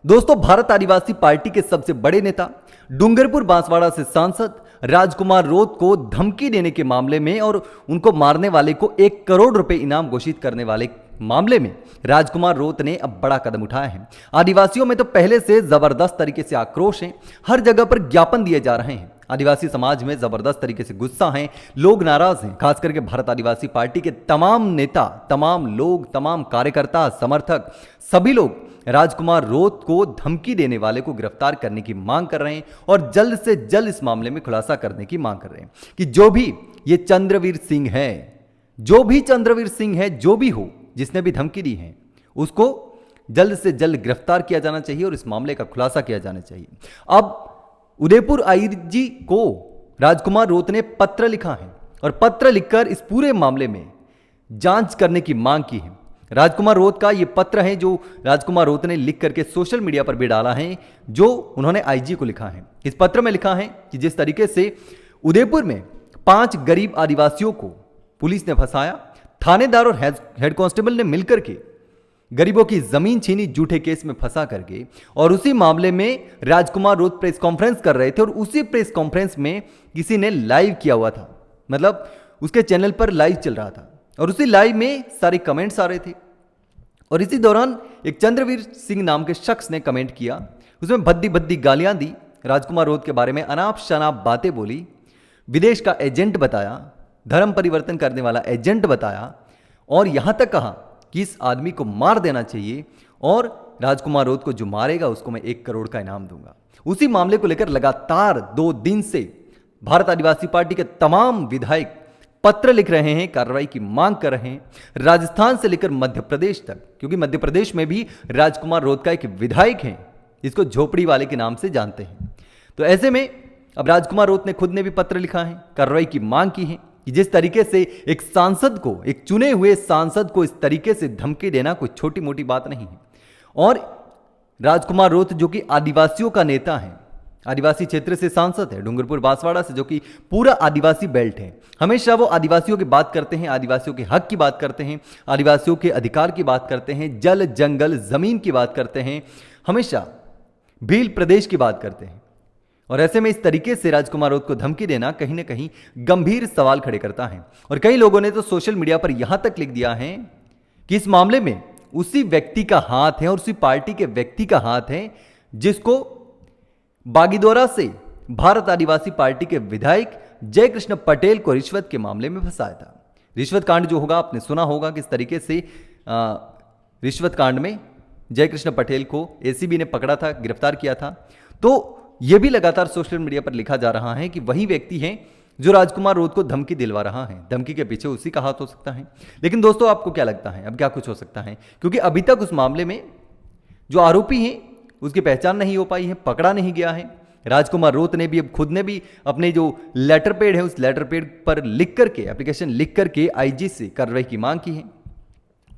दोस्तों, भारत आदिवासी पार्टी के सबसे बड़े नेता डूंगरपुर बांसवाड़ा से सांसद राजकुमार रोत को धमकी देने के मामले में और उनको मारने वाले को 1 करोड़ रुपए इनाम घोषित करने वाले मामले में राजकुमार रोत ने अब बड़ा कदम उठाया है। आदिवासियों में तो पहले से जबरदस्त तरीके से आक्रोश है, हर जगह पर ज्ञापन दिए जा रहे हैं। आदिवासी समाज में जबरदस्त तरीके से गुस्सा है, लोग नाराज हैं। खास करके भारत आदिवासी पार्टी के तमाम नेता, तमाम लोग, तमाम कार्यकर्ता, समर्थक, सभी लोग राजकुमार रोत को धमकी देने वाले को गिरफ्तार करने की मांग कर रहे हैं और जल्द से जल्द इस मामले में खुलासा करने की मांग कर रहे हैं कि जो भी ये चंद्रवीर सिंह है, जो भी चंद्रवीर सिंह है, जो भी हो, जिसने भी धमकी दी है, उसको जल्द से जल्द गिरफ्तार किया जाना चाहिए और इस मामले का खुलासा किया जाना चाहिए। अब उदयपुर आईजी को राजकुमार रोत ने पत्र लिखा है और पत्र लिखकर इस पूरे मामले में जांच करने की मांग की है। राजकुमार रोत का यह पत्र है जो राजकुमार रोत ने लिख करके सोशल मीडिया पर भी डाला है, जो उन्होंने आईजी को लिखा है। इस पत्र में लिखा है कि जिस तरीके से उदयपुर में 5 गरीब आदिवासियों को पुलिस ने फंसाया, थानेदार और हेड कांस्टेबल ने मिलकर के गरीबों की जमीन छीनी झूठे केस में फंसा करके, और उसी मामले में राजकुमार रोत प्रेस कॉन्फ्रेंस कर रहे थे और उसी प्रेस कॉन्फ्रेंस में किसी ने लाइव किया हुआ था, मतलब उसके चैनल पर लाइव चल रहा था और उसी लाइव में सारे कमेंट्स आ रहे थे। और इसी दौरान एक चंद्रवीर सिंह नाम के शख्स ने कमेंट किया, उसमें भद्दी भद्दी गालियां दी, राजकुमार रोत के बारे में अनाप शनाप बातें बोली, विदेश का एजेंट बताया, धर्म परिवर्तन करने वाला एजेंट बताया और यहां तक कहा कि इस आदमी को मार देना चाहिए और राजकुमार रोत को जो मारेगा उसको मैं 1 करोड़ का इनाम दूंगा। उसी मामले को लेकर लगातार 2 दिन से भारत आदिवासी पार्टी के तमाम विधायक पत्र लिख रहे हैं, कार्रवाई की मांग कर रहे हैं, राजस्थान से लेकर मध्य प्रदेश तक, क्योंकि मध्य प्रदेश में भी राजकुमार रोत का एक विधायक है, इसको झोपड़ी वाले के नाम से जानते हैं। तो ऐसे में अब राजकुमार रोत ने खुद ने भी पत्र लिखा है, कार्रवाई की मांग की है कि जिस तरीके से एक सांसद को, एक चुने हुए सांसद को इस तरीके से धमकी देना कोई छोटी मोटी बात नहीं है। और राजकुमार रोत जो कि आदिवासियों का नेता है, आदिवासी क्षेत्र से सांसद है, डूंगरपुर बांसवाड़ा से, जो कि पूरा आदिवासी बेल्ट है, हमेशा वो आदिवासियों की बात करते हैं, आदिवासियों के हक की बात करते हैं, आदिवासियों के अधिकार की बात करते हैं, जल जंगल जमीन की बात करते हैं, हमेशा भील प्रदेश की बात करते हैं। और ऐसे में इस तरीके से राजकुमार रोत को धमकी देना कहीं ना कहीं गंभीर सवाल खड़े करता है। और कई लोगों ने तो सोशल मीडिया पर यहां तक लिख दिया है कि इस मामले में उसी व्यक्ति का हाथ है और उसी पार्टी के व्यक्ति का हाथ है जिसको बागीदोरा से भारत आदिवासी पार्टी के विधायक जयकृष्ण पटेल को रिश्वत के मामले में फंसाया था। रिश्वत कांड जो होगा, आपने सुना होगा किस तरीके से रिश्वत कांड में जयकृष्ण पटेल को एसीबी ने पकड़ा था, गिरफ्तार किया था। तो यह भी लगातार सोशल मीडिया पर लिखा जा रहा है कि वही व्यक्ति है जो राजकुमार रोत को धमकी दिलवा रहा है, धमकी के पीछे उसी का हाथ हो सकता है। लेकिन दोस्तों, आपको क्या लगता है, अब क्या कुछ हो सकता है? क्योंकि अभी तक उस मामले में जो आरोपी है उसकी पहचान नहीं हो पाई है, पकड़ा नहीं गया है। राजकुमार रोत ने भी अब खुद ने भी अपने जो लेटर पैड है उस लेटर पैड पर लिख करके, एप्लीकेशन लिख करके आईजी से कार्रवाई की मांग की है।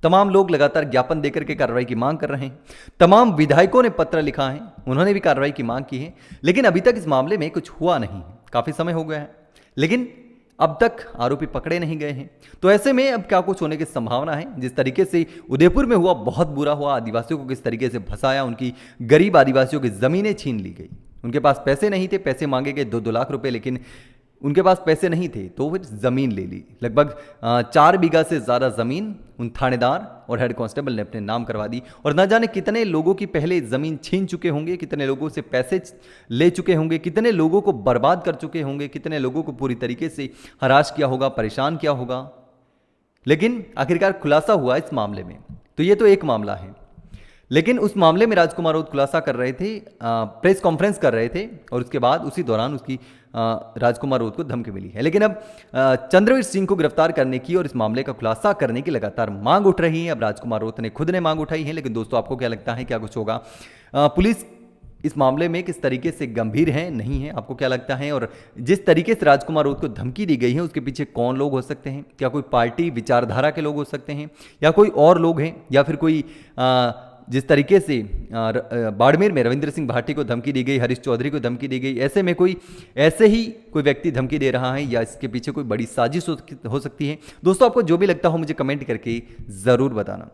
तमाम लोग लगातार ज्ञापन देकर के कार्रवाई की मांग कर रहे हैं, तमाम विधायकों ने पत्र लिखा है, उन्होंने भी कार्रवाई की मांग की है। लेकिन अभी तक इस मामले में कुछ हुआ नहीं है, काफी समय हो गया है, लेकिन अब तक आरोपी पकड़े नहीं गए हैं। तो ऐसे में अब क्या कुछ होने की संभावना है? जिस तरीके से उदयपुर में हुआ बहुत बुरा हुआ, आदिवासियों को किस तरीके से फंसाया, उनकी गरीब आदिवासियों की जमीनें छीन ली गई, उनके पास पैसे नहीं थे, पैसे मांगे गए 2-2 लाख रुपए, लेकिन उनके पास पैसे नहीं थे तो फिर जमीन ले ली। लगभग 4 बीघा से ज्यादा जमीन उन थानेदार और हेड कांस्टेबल ने अपने नाम करवा दी। और न जाने कितने लोगों की पहले जमीन छीन चुके होंगे, कितने लोगों से पैसे ले चुके होंगे, कितने लोगों को बर्बाद कर चुके होंगे, कितने लोगों को पूरी तरीके से हराश किया होगा, परेशान किया होगा। लेकिन आखिरकार खुलासा हुआ इस मामले में। तो ये तो एक मामला है, लेकिन उस मामले में राजकुमार रोत खुलासा कर रहे थे, प्रेस कॉन्फ्रेंस कर रहे थे और उसके बाद उसी दौरान उसकी राजकुमार रोत को धमकी मिली है। लेकिन अब चंद्रवीर सिंह को गिरफ्तार करने की और इस मामले का खुलासा करने की लगातार मांग उठ रही है। अब राजकुमार रोत ने खुद ने मांग उठाई है। लेकिन दोस्तों, आपको क्या लगता है, क्या कुछ होगा? पुलिस इस मामले में किस तरीके से गंभीर है, नहीं है, आपको क्या लगता है? और जिस तरीके से राजकुमार रोत को धमकी दी गई है उसके पीछे कौन लोग हो सकते हैं? क्या कोई पार्टी विचारधारा के लोग हो सकते हैं या कोई और लोग हैं, या फिर कोई जिस तरीके से बाड़मेर में रविंद्र सिंह भाटी को धमकी दी गई, हरीश चौधरी को धमकी दी गई, ऐसे में कोई ऐसे ही कोई व्यक्ति धमकी दे रहा है या इसके पीछे कोई बड़ी साजिश हो सकती है? दोस्तों, आपको जो भी लगता हो मुझे कमेंट करके ज़रूर बताना।